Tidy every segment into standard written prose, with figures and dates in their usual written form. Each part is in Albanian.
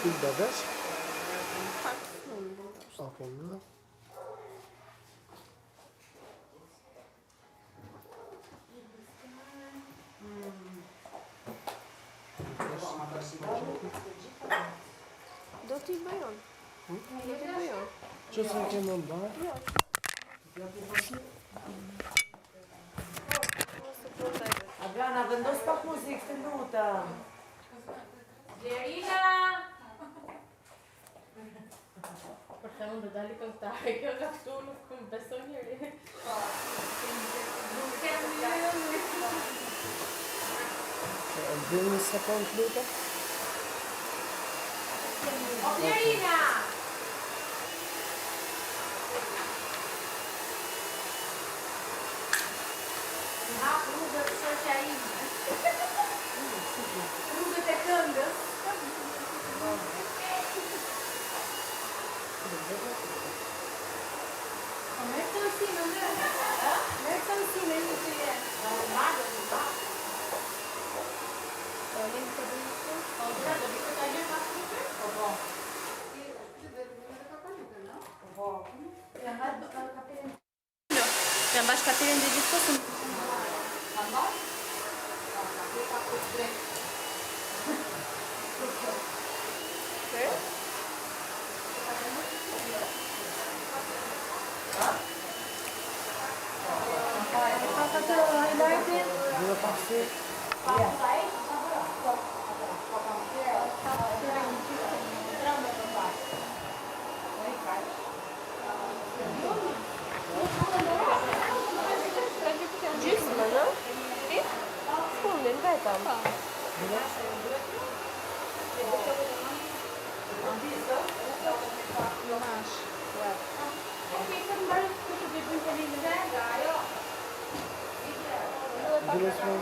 pik babesh? Pak shumë. Apo në? Do t'i bëjon. Do t'i bëjon. Që se kemë në barë? Jo. Adriana, vendos pak muzikë të lutem. Gjerina! Për të unë dhe dali këntare, kjo nga këtu nuk më beson njëri. Nuk kem një. Dhe një sekund të lutem? O, Gjerina! Nga rrugët shoqja ime. Rrugët e këndës. Me të mësime, me të mësime një që jenë. Magë, do bëjtë të gjërë pas të po. Jam bash kapirin dhe gjithë posëm. Jam bash? Pasa të highlightin? Dhe pasi? Gjysmë, në? Fundin, vetëm. Mash. Dhe shme?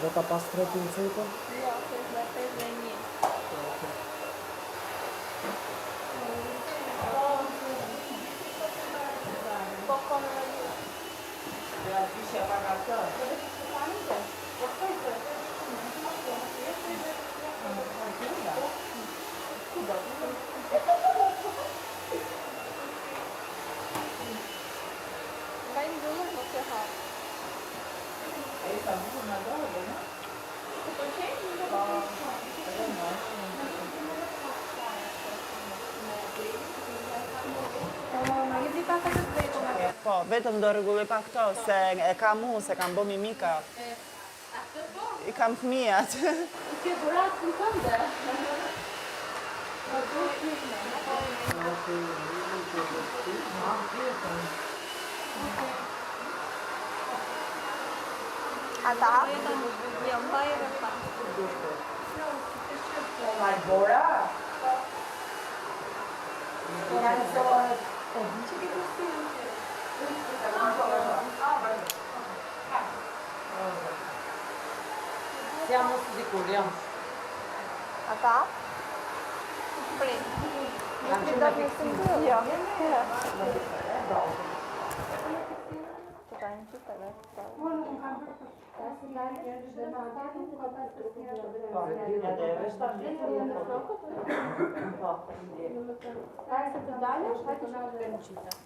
Dhe ta pas 3 pincetën? Jo, se është 5 dhe 1. Po konë në një. Dhe atë kisha pak atë. Ka i ndëllur në të hapë. E sa bukur në dorë, në? Të përqenjë në Po, vetëm do rregulloj pak këto, se e kam unë, se kam bo mimika. I kam fëmijat. I ke burat në kënde. Ata? Jo, mbajrë pa. Ai bora? Siamo sicuri, Ata? Prit. Nuk i datë në sëndë? Jo. Të ta në qëtë edhe.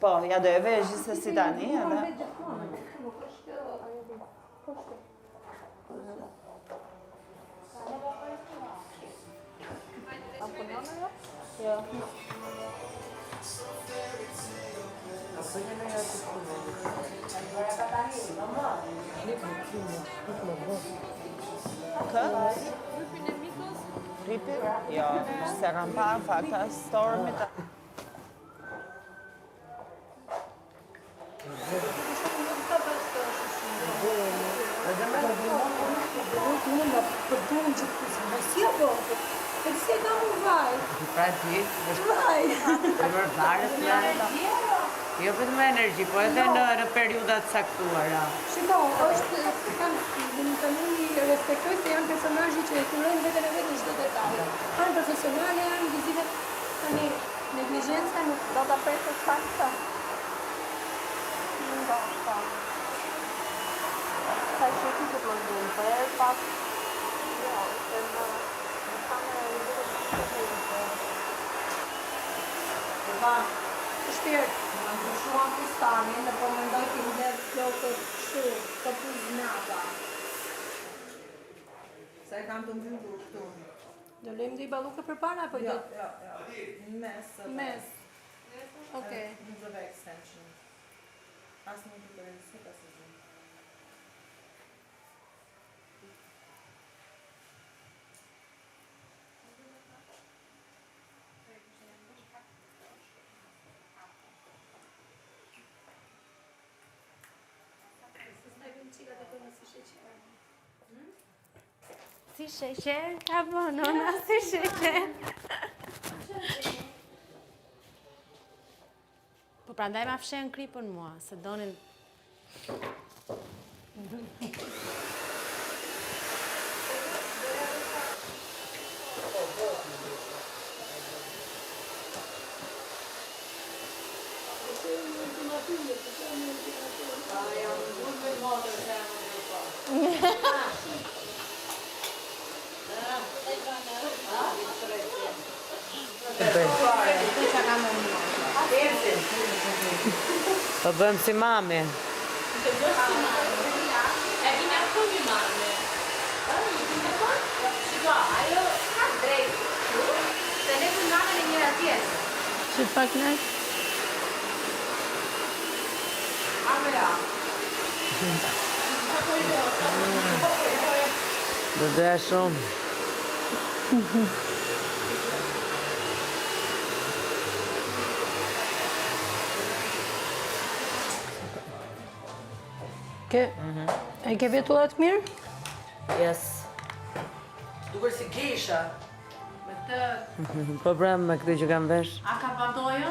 Po, ja do e vesh se si tani, edhe. A punon jo? Jo. Kë? Ripi? Jo, se kam parë fakta stormit. Pra gjithë, Vaj! të mërvarës janë. Jo vetëm energji, po edhe në periudat saktuara. Shiko, është të një respektoj se janë personazhi që e kurojnë vetën e vetë në çdo detaj. Janë profesionale, janë vizite tani neglizhenca nuk Do ta presësh pak të. Ndoshta. Sa shiki të plëndun, për e pak... Ja, se në kamerë e Shpirt, më ndryshuan fustanin dhe po mendoj të mbledh flokët kështu, të puznata. Se kam të mbyllu këtu. Do lejmë dhe i baluke për para, apo do... Jo. Mes. Mes. Okej. Në zëve extension. Asë nuk të rëndësi ka se zëmë. Si sheqer, ka bo, nona, si sheqer. Po prandaj ma fshen kripën mua, se donin... Po bëjmë si mami. E vina shumë mame. Shiko, ajo ka drejt. Se ne të nane në njëra tjetër. Që pak në? Amela. Do doja shumë. E ke vetullat mirë? Yes. Duker si geisha. Me të... Problem me këtë që kam vesh. A ka pandojën?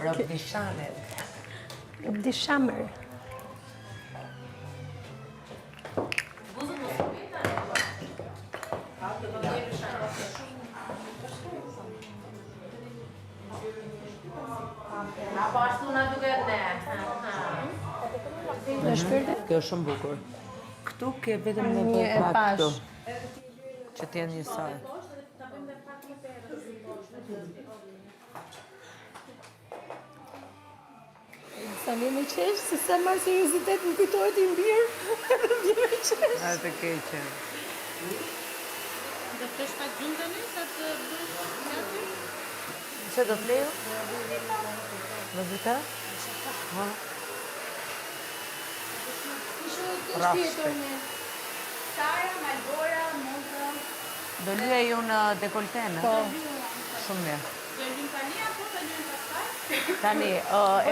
Rob di shanet. Di shamër. Apo ashtu na duket ne. Në shpirte? Kjo është shumë bukur. Këtu ke vetëm me Një e bërë pak pash. këtu. Që t'jenë një saj. Sa vjen me qesh, se sa marë seriozitet më kujtohet i mbirë. Vjen me qesh. A të keqe. Do të shpat gjumë të një, sa të bësh Që do t'lejo? Në vëta? Ha? Rafshte. Sara, Malbora, Montra. Do lyej ju në dekoltene? Po. Shumë mirë. Do e gjim tani, apo të gjim pastaj? Tani,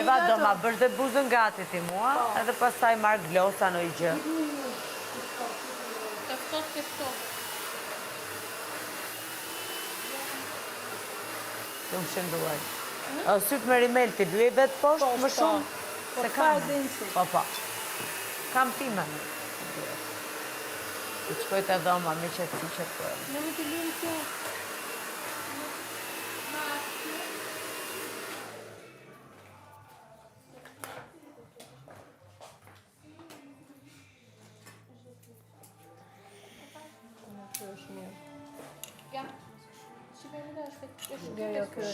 Eva do ma bësh dhe buzën gati ti mua, edhe pastaj marr glosa në i gjë. Të ftot. Të më shënduaj. Sytë me rimel ti lyej vetë poshtë më shumë? Se kam. Po. Kam time në. Të qkoj të dhoma, me qëtë si që të... Në më të linë kjo.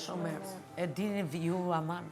Shumë mirë. E dini ju aman.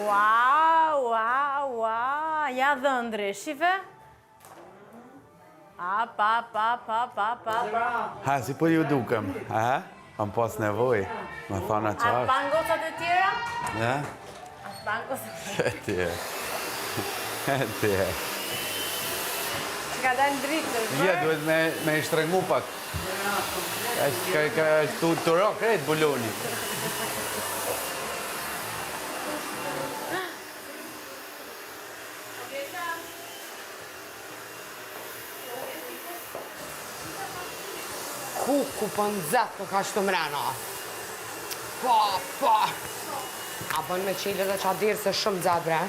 Wow, ja dhëndri, shive? Pa. Ha, si po ju dukem, a? Kam pas nevoj, me thana A qash. pan gocat e tjera? Ja? bankos. E ti e. E ti e. Që ka dalë dritë. Ja, duhet me i shtrengu pak. Është të ro krejt buloni. Kuku po nëzat nuk ka shtu mrena. Po. A bën me qile dhe qa dirë se shumë zabre.